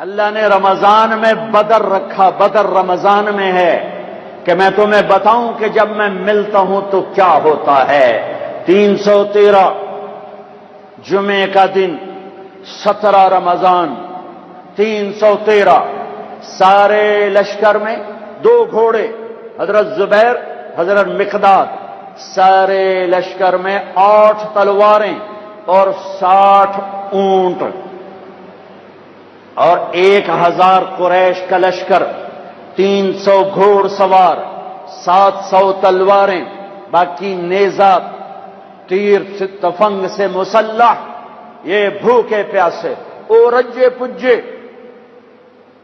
اللہ نے رمضان میں بدر رکھا، بدر رمضان میں ہے کہ میں تمہیں بتاؤں کہ جب میں ملتا ہوں تو کیا ہوتا ہے۔ 313 جمعے کا دن، 17 رمضان 313، سارے لشکر میں 2 گھوڑے، حضرت زبیر، حضرت مقداد، سارے لشکر میں 8 تلواریں اور 60 اونٹ، اور 1000 قریش کا لشکر، 300 گھوڑ سوار، 700 تلواریں، باقی نیزہ تیر تفنگ سے مسلح، یہ بھوکے پیاسے او رجے پجے،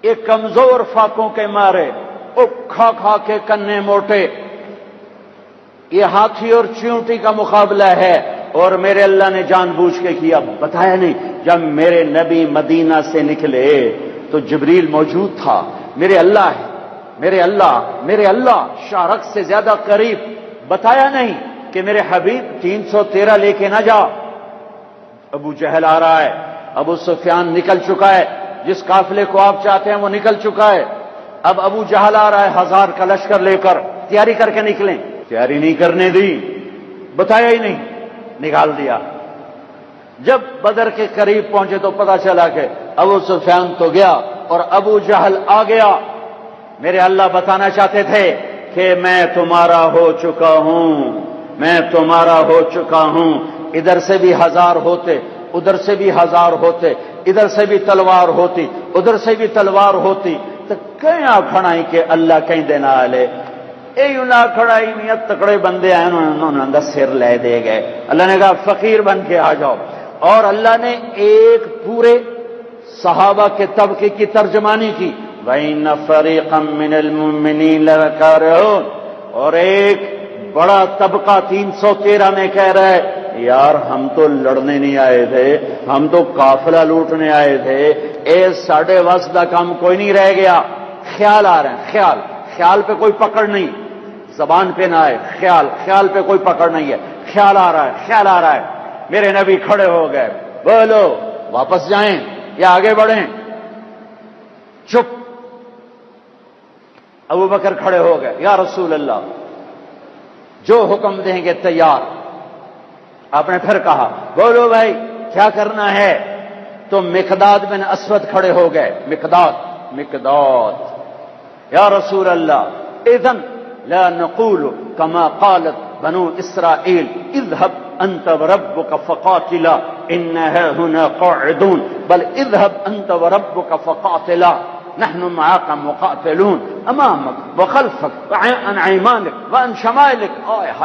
یہ کمزور فاقوں کے مارے، او کھا کھا کے کنے موٹے، یہ ہاتھی اور چیونٹی کا مقابلہ ہے۔ اور میرے اللہ نے جان بوجھ کے کیا، بتایا نہیں، جب میرے نبی مدینہ سے نکلے تو جبریل موجود تھا۔ میرے اللہ ہے، میرے اللہ شارق سے زیادہ قریب، بتایا نہیں کہ میرے حبیب 313 لے کے نہ جا۔ ابو جہل آ رہا ہے، ابو سفیان نکل چکا ہے، جس قافلے کو آپ چاہتے ہیں وہ نکل چکا ہے، اب ابو جہل آ رہا ہے 1000 کا لشکر لے کر، تیاری کر کے نکلیں، تیاری نہیں کرنے دی، بتایا ہی نہیں، نکال دیا۔ جب بدر کے قریب پہنچے تو پتا چلا کہ ابو سفیان تو گیا اور ابو جہل آ گیا۔ میرے اللہ بتانا چاہتے تھے کہ میں تمہارا ہو چکا ہوں، میں تمہارا ہو چکا ہوں۔ ادھر سے بھی 1000 ہوتے، ادھر سے بھی 1000 ہوتے، ادھر سے بھی تلوار ہوتی، ادھر سے بھی تلوار ہوتی، تو کہیں کھڑائی کہ اللہ کہیں دینا آلے، اے نہ کھڑائی میاں تکڑے بندے آئے، انہوں نے سر لے دے گئے۔ اللہ نے کہا فقیر بن کے آ جاؤ، اور اللہ نے ایک پورے صحابہ کے طبقے کی ترجمانی کی، وَإِنَّ فَرِيقًا مِّنَ الْمُؤْمِنِينَ لَكَارِهُونَ، اور ایک بڑا طبقہ 313 میں کہہ رہا ہے یار ہم تو لڑنے نہیں آئے تھے، ہم تو قافلہ لوٹنے آئے تھے، اے ساڑھے وس کا کام کوئی نہیں رہ گیا۔ خیال آ رہے ہیں، خیال پہ کوئی پکڑ نہیں، زبان پہ نہ آئے، خیال پہ کوئی پکڑ نہیں ہے، خیال آ رہا ہے۔ میرے نبی کھڑے ہو گئے، بولو واپس جائیں یا آگے بڑھیں؟ چپ۔ ابو بکر کھڑے ہو گئے، یا رسول اللہ جو حکم دیں گے تیار۔ آپ نے پھر کہا بولو بھائی کیا کرنا ہے؟ تو مقداد بن اسود کھڑے ہو گئے، مقداد یا رسول اللہ اذن لا نقول كما قالت بنو اسرائیل اذهب انت وربك فقاتلا انها هنا قاعدون، بل اذهب انت وربك فقاتلا نحن معاك مقاتلون امامك وخلفك وعن ايمانك وعن شمائلك۔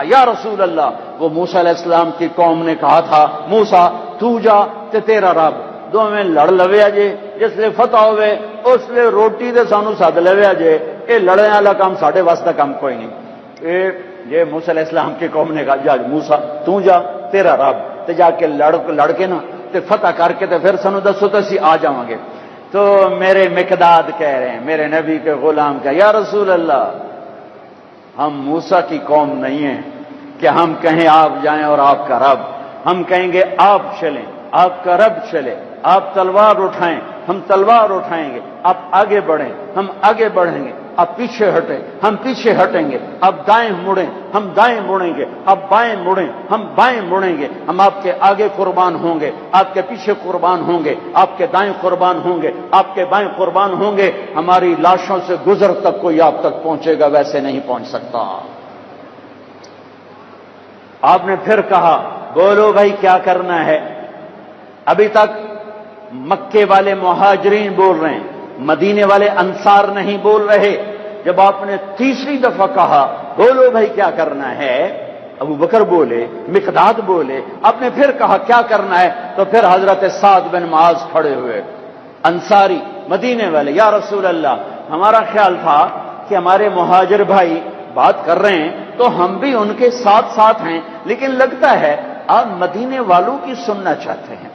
یا رسول اللہ، وہ موسیٰ علیہ السلام کی قوم نے کہا تھا موسیٰ تو جا تے تیرا رب، دو میں لڑ لویا جے، جس لئے فتح ہوئے اس لئے روٹی دے سانو ساتھ لویا جے، اے لڑنے والا کام ساڑھے واسطہ کام کوئی نہیں۔ یہ موسیٰ علیہ السلام کی قوم نے کہا جا موسیٰ تو جا تیرا رب تے جا کے لڑ کے نا تے فتح کر کے تے پھر سانو دسو تے اسی آ جاواں گے۔ تو میرے مقداد کہہ رہے ہیں، میرے نبی کے غلام کا، یا رسول اللہ ہم موسیٰ کی قوم نہیں ہیں کہ ہم کہیں آپ جائیں اور آپ کا رب، ہم کہیں گے آپ چلیں، آپ کا رب چلے، آپ تلوار اٹھائیں ہم تلوار اٹھائیں گے، آپ آگے بڑھیں ہم آگے بڑھیں گے، آپ پیچھے ہٹیں ہم پیچھے ہٹیں گے، آپ دائیں مڑیں ہم دائیں مڑیں گے، آپ بائیں مڑیں ہم بائیں مڑیں گے، ہم آپ کے آگے قربان ہوں گے، آپ کے پیچھے قربان ہوں گے، آپ کے دائیں قربان ہوں گے، آپ کے بائیں قربان ہوں گے، ہماری لاشوں سے گزر تک کوئی آپ تک پہنچے گا ویسے نہیں پہنچ سکتا۔ آپ نے پھر کہا بولو بھائی کیا کرنا ہے؟ ابھی تک مکے والے مہاجرین بول رہے ہیں، مدینے والے انصار نہیں بول رہے۔ جب آپ نے تیسری دفعہ کہا بولو بھائی کیا کرنا ہے، ابو بکر بولے، مقداد بولے، آپ نے پھر کہا کیا کرنا ہے، تو پھر حضرت سعد بن معاذ کھڑے ہوئے، انصاری مدینے والے، یا رسول اللہ ہمارا خیال تھا کہ ہمارے مہاجر بھائی بات کر رہے ہیں تو ہم بھی ان کے ساتھ ہیں، لیکن لگتا ہے آپ مدینے والوں کی سننا چاہتے ہیں۔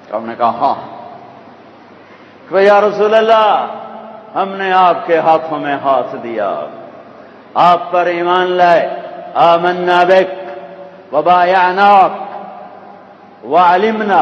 تو ہم نے کہا ہاں، کہ یا رسول اللہ ہم نے آپ کے ہاتھوں میں ہاتھ دیا، آپ پر ایمان لائے، آمنا بک وبایعناک وعلمنا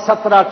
17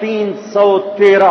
313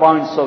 500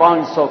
500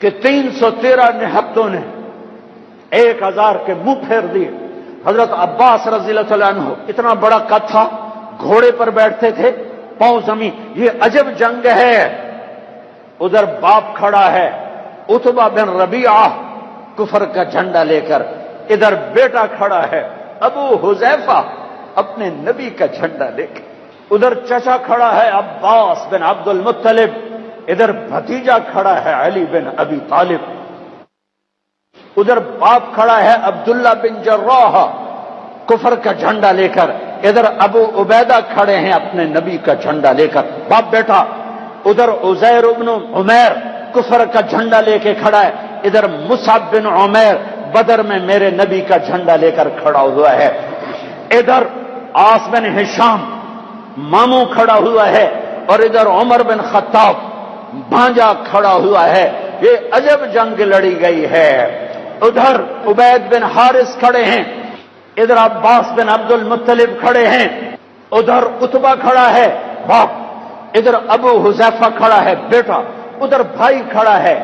کہ 313 نہبتوں نے 1000 کے منہ پھیر دیے۔ حضرت عباس رضی اللہ تعالیٰ عنہ اتنا بڑا قد تھا، گھوڑے پر بیٹھتے تھے، پاؤں زمین۔ یہ عجب جنگ ہے۔ ادھر باپ کھڑا ہے عتبہ بن ربیعہ کفر کا جھنڈا لے کر، ادھر بیٹا کھڑا ہے ابو حذیفہ اپنے نبی کا جھنڈا لے کر، ادھر چچا کھڑا ہے عباس بن عبد المطلب، ادھر بھتیجا کھڑا ہے علی بن ابی طالب، ادھر باپ کھڑا ہے عبداللہ بن جراح کفر کا جھنڈا لے کر، ادھر ابو عبیدہ کھڑے ہیں اپنے نبی کا جھنڈا لے کر، باپ بیٹا، ادھر عزیر بن عمیر کفر کا جھنڈا لے کے کھڑا ہے، ادھر مصعب بن عمیر بدر میں میرے نبی کا جھنڈا لے کر کھڑا ہوا ہے، ادھر عاص بن ہشام ماموں کھڑا ہوا ہے، اور ادھر عمر بن خطاب بھانجا کھڑا ہوا ہے۔ یہ عجب جنگ لڑی گئی ہے۔ ادھر عبید بن حارث کھڑے ہیں، ادھر عباس بن عبد المطلب کھڑے ہیں، ادھر عتبہ کھڑا ہے باپ، ادھر ابو حذیفہ کھڑا ہے بیٹا، ادھر بھائی کھڑا ہے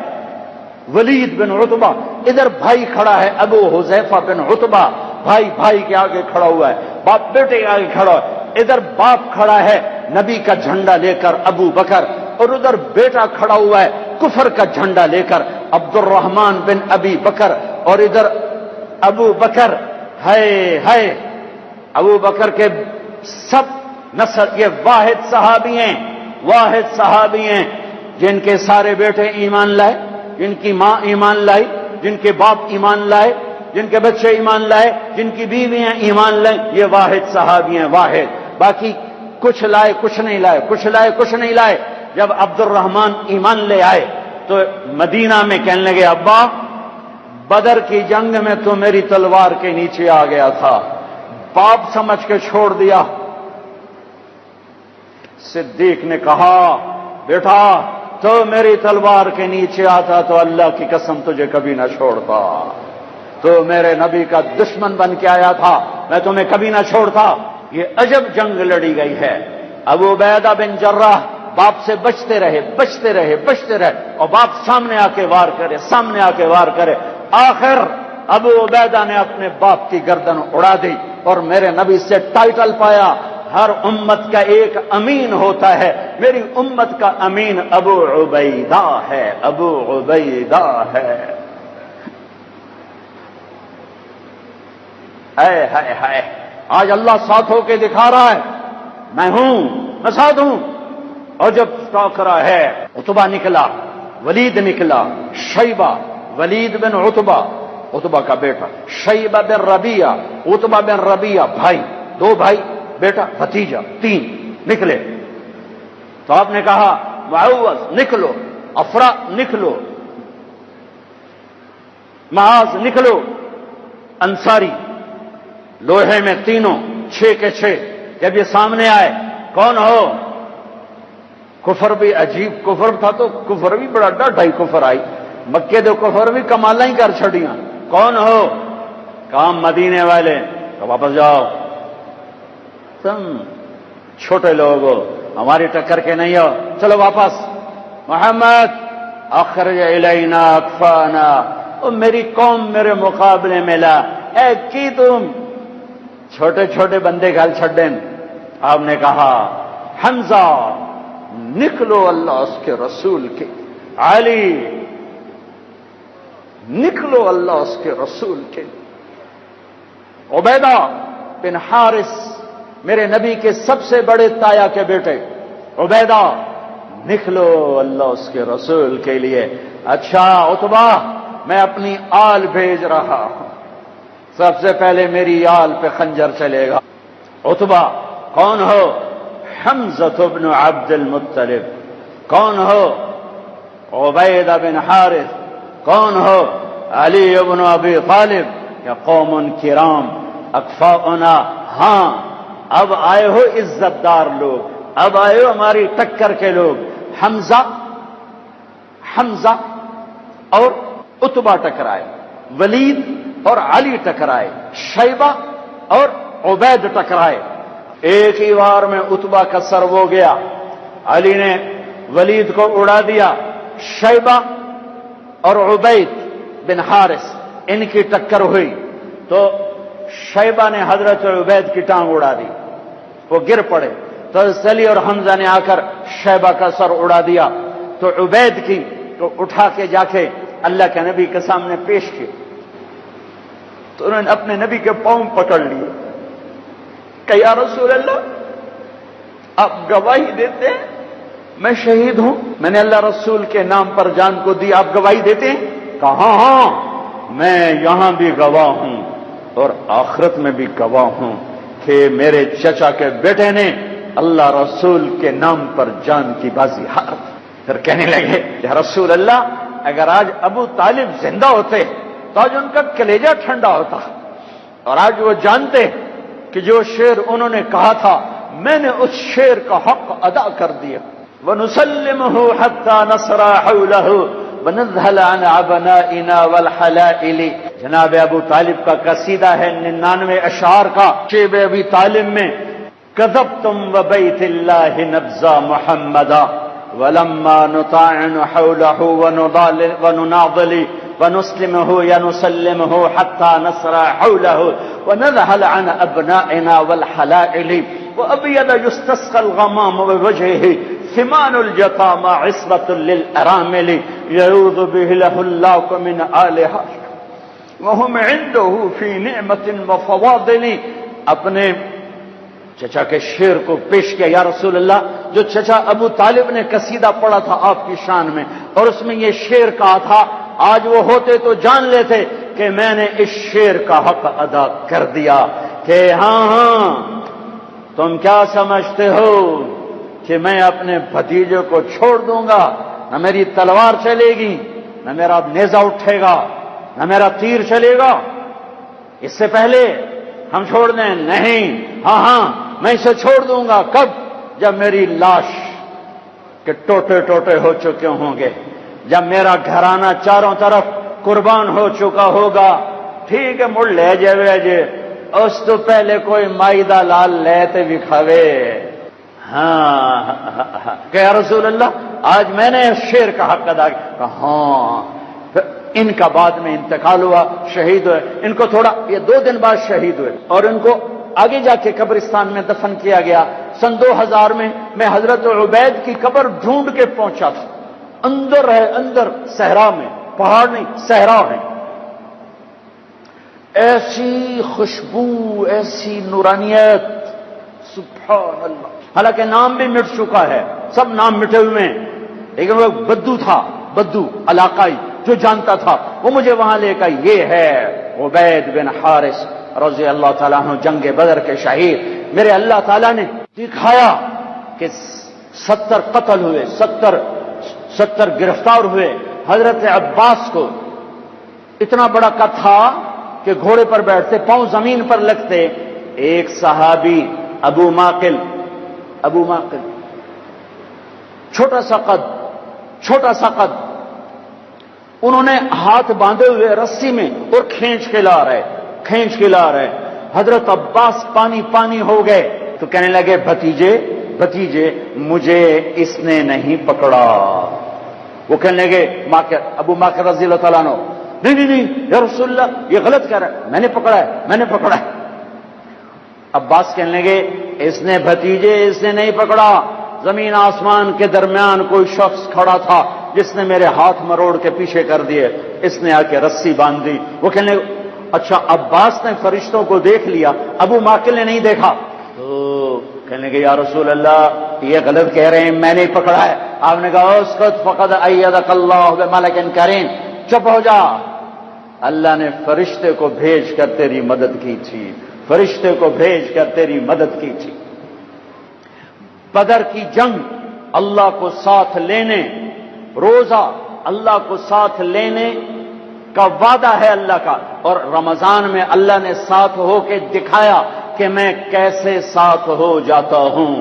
ولید بن عتبہ، ادھر بھائی کھڑا ہے ابو حذیفہ بن عتبہ، بھائی بھائی کے آگے کھڑا ہوا ہے، باپ بیٹے کے آگے کھڑا ہے، ادھر باپ کھڑا ہے نبی کا جھنڈا لے کر ابو بکر، اور ادھر بیٹا کھڑا ہوا ہے کفر کا جھنڈا لے کر عبد الرحمن بن ابی بکر، اور ادھر ابو بکر ہے ابو بکر کے سب نسل، یہ واحد صحابی ہیں جن کے سارے بیٹے ایمان لائے، جن کی ماں ایمان لائی، جن کے باپ ایمان لائے، جن کے بچے ایمان لائے، جن کی بیویاں ایمان لائیں، یہ واحد صحابی ہیں، واحد۔ باقی کچھ لائے کچھ نہیں لائے، کچھ لائے کچھ نہیں لائے۔ جب عبد الرحمن ایمان لے آئے تو مدینہ میں کہنے لگے ابا بدر کی جنگ میں تو میری تلوار کے نیچے آ گیا تھا، باپ سمجھ کے چھوڑ دیا۔ صدیق نے کہا بیٹا تو میری تلوار کے نیچے آتا تو اللہ کی قسم تجھے کبھی نہ چھوڑتا، تو میرے نبی کا دشمن بن کے آیا تھا، میں تمہیں کبھی نہ چھوڑتا۔ یہ عجب جنگ لڑی گئی ہے۔ ابو عبیدہ بن جراح باپ سے بچتے رہے اور باپ سامنے آ کے وار کرے، آخر ابو عبیدہ نے اپنے باپ کی گردن اڑا دی اور میرے نبی سے ٹائٹل پایا، ہر امت کا ایک امین ہوتا ہے، میری امت کا امین ابو عبیدہ ہے، ابو عبیدہ ہے۔ ہائے آج اللہ ساتھ ہو کے دکھا رہا ہے، میں ساتھ ہوں۔ اور جب ٹاکرا ہے عتبہ نکلا، ولید نکلا، شیبہ، ولید بن عتبہ کا بیٹا، شیبہ بن ربیعہ، عتبہ بن ربیعہ، بھائی، 2 بھائی، بیٹا، بھتیجا، 3 نکلے۔ تو آپ نے کہا معوذ نکلو، افرا نکلو، معاذ نکلو، انصاری لوہے میں تینوں 6 کے 6۔ جب یہ سامنے آئے کون ہو؟ کفر بھی عجیب کفر تھا، تو کفر بھی بڑا ڈاٹائی کفر آئی، مکے دے کفر بھی کمالا ہی کر چھڑیاں۔ کون ہو؟ کام مدینے والے، تو واپس جاؤ، تم چھوٹے لوگ ہو، ہماری ٹکر کے نہیں ہو، چلو واپس۔ محمد اخرج الینا اکفانا، میری قوم میرے مقابلے میں لا، اے کی تم چھوٹے چھوٹے بندے گھر چھڑیں۔ آپ نے کہا حمزہ نکلو اللہ اس کے رسول کے، علی نکلو اللہ اس کے رسول کے، عبیدہ بن حارث میرے نبی کے سب سے بڑے تایا کے بیٹے، عبیدہ نکلو اللہ اس کے رسول کے لیے۔ اچھا عتبہ میں اپنی آل بھیج رہا ہوں، سب سے پہلے میری آل پہ خنجر چلے گا۔ عتبہ کون ہو؟ حمزہ بن عبد المطلب۔ کون ہو؟ عبیدہ بن حارث۔ کون ہو؟ علی بن ابی طالب۔ یا قوم کرام اکفاؤنا، ہاں اب آئے ہو عزت دار لوگ، اب آئے ہو ہماری ٹکر کے لوگ۔ حمزہ اور عتبہ ٹکرائے، ولید اور علی ٹکرائے، شیبہ اور عبید ٹکرائے۔ ایک ہی وار میں عتبہ کا سر ہو گیا، علی نے ولید کو اڑا دیا، شیبہ اور عبید بن حارث ان کی ٹکر ہوئی تو شیبہ نے حضرت عبید کی ٹانگ اڑا دی، وہ گر پڑے تو حضرت علی اور حمزہ نے آ کر شیبہ کا سر اڑا دیا، تو عبید کی تو اٹھا کے جا کے اللہ کے نبی کے سامنے پیش کیے، تو انہوں نے اپنے نبی کے پاؤں پکڑ لیے کہ یا رسول اللہ آپ گواہی دیتے ہیں میں شہید ہوں، میں نے اللہ رسول کے نام پر جان کو دی، آپ گواہی دیتے ہیں؟ کہا ہاں میں یہاں بھی گواہ ہوں اور آخرت میں بھی گواہ ہوں کہ میرے چچا کے بیٹے نے اللہ رسول کے نام پر جان کی بازی ہار۔ پھر کہنے لگے یا رسول اللہ اگر آج ابو طالب زندہ ہوتے تو آج ان کا کلیجہ ٹھنڈا ہوتا، اور آج وہ جانتے کہ جو شعر انہوں نے کہا تھا میں نے اس شعر کا حق ادا کر دیا۔ وَنُسَلِّمُهُ حَتَّى نَصْرَ حَوْلَهُ وَنَذْهَلَ عَنْ عَبْنَائِنَا وَالْحَلَائِلِ۔ جناب ابو طالب کا قصیدہ ہے 99 اشعار کا، شیب ابی طالب میں كذبتم وبيت الله نبذا محمدا ولما نطاعن حوله ونناضل ونسلمه ينسلمه حتى نصر حوله ونذهل عن أبنائنا والحلائل وأبيض يستسقى الغمام بوجهه ثمان الجطامى عصبة للأرامل يعوذ به له الله من آلها وهم عنده في نعمة وفواضل۔ اپنے چچا کے شعر کو پیش کیا، یا رسول اللہ جو چچا ابو طالب نے قصیدہ پڑھا تھا آپ کی شان میں اور اس میں یہ شعر کہا تھا، آج وہ ہوتے تو جان لیتے کہ میں نے اس شعر کا حق ادا کر دیا کہ ہاں تم کیا سمجھتے ہو کہ میں اپنے بھتیجے کو چھوڑ دوں گا؟ نہ میری تلوار چلے گی، نہ میرا نیزہ اٹھے گا، نہ میرا تیر چلے گا، اس سے پہلے ہم چھوڑ دیں؟ نہیں، ہاں میں اسے چھوڑ دوں گا۔ کب؟ جب میری لاش کے ٹوٹے ٹوٹے ہو چکے ہوں گے، جب میرا گھرانہ چاروں طرف قربان ہو چکا ہوگا۔ ٹھیک ہے مڑ لے جے اس تو پہلے کوئی مائدہ لال لیتے بھی کھوے۔ ہاں کہ یا رسول اللہ آج میں نے شعر کا حق ادا کیا۔ ہاں ان کا بعد میں انتقال ہوا، شہید ہوئے، ان کو تھوڑا یہ 2 دن بعد شہید ہوئے اور ان کو آگے جا کے قبرستان میں دفن کیا گیا۔ سن 2000 میں حضرت عبید کی قبر ڈھونڈ کے پہنچا تھا، اندر ہے، اندر صحرا میں، پہاڑ نہیں صحرا ہے، ایسی خوشبو، ایسی نورانیت، سبحان اللہ۔ حالانکہ نام بھی مٹ چکا ہے، سب نام مٹے ہوئے ہیں، لیکن وہ بدو تھا، بدو علاقائی جو جانتا تھا، وہ مجھے وہاں لے کر یہ ہے عبید بن حارث رضی اللہ تعالیٰ عنہ، جنگ بدر کے شہید۔ میرے اللہ تعالیٰ نے دکھایا کہ 70 قتل ہوئے، 70 گرفتار ہوئے۔ حضرت عباس کو اتنا بڑا قد تھا کہ گھوڑے پر بیٹھتے، پاؤں زمین پر لگتے۔ ایک صحابی ابو معقل چھوٹا سا قد، انہوں نے ہاتھ باندھے ہوئے رسی میں اور کھینچ کے لا رہے۔ حضرت عباس پانی ہو گئے تو کہنے لگے بھتیجے مجھے اس نے نہیں پکڑا۔ وہ کہنے لگے ابو معقل رضی اللہ تعالیٰ عنہ، نہیں یا رسول اللہ یہ غلط کہہ رہا ہے، میں نے پکڑا ہے۔ عباس کہنے لگے اس نے نہیں پکڑا، زمین آسمان کے درمیان کوئی شخص کھڑا تھا جس نے میرے ہاتھ مروڑ کے پیچھے کر دیے، اس نے آ کے رسی باندھ دی۔ وہ کہنے لگے اچھا عباس نے فرشتوں کو دیکھ لیا، ابو معقل نے نہیں دیکھا، تو کہنے لگے یا رسول اللہ یہ غلط کہہ رہے ہیں، میں نہیں پکڑا ہے۔ آپ نے کہا اسکت فقد ایدک اللہ بملک کریم، چپ ہو جا، اللہ نے فرشتے کو بھیج کر تیری مدد کی تھی، بدر کی جنگ اللہ کو ساتھ لینے، روزہ اللہ کو ساتھ لینے کا وعدہ ہے اللہ کا، اور رمضان میں اللہ نے ساتھ ہو کے دکھایا کہ میں کیسے ساتھ ہو جاتا ہوں۔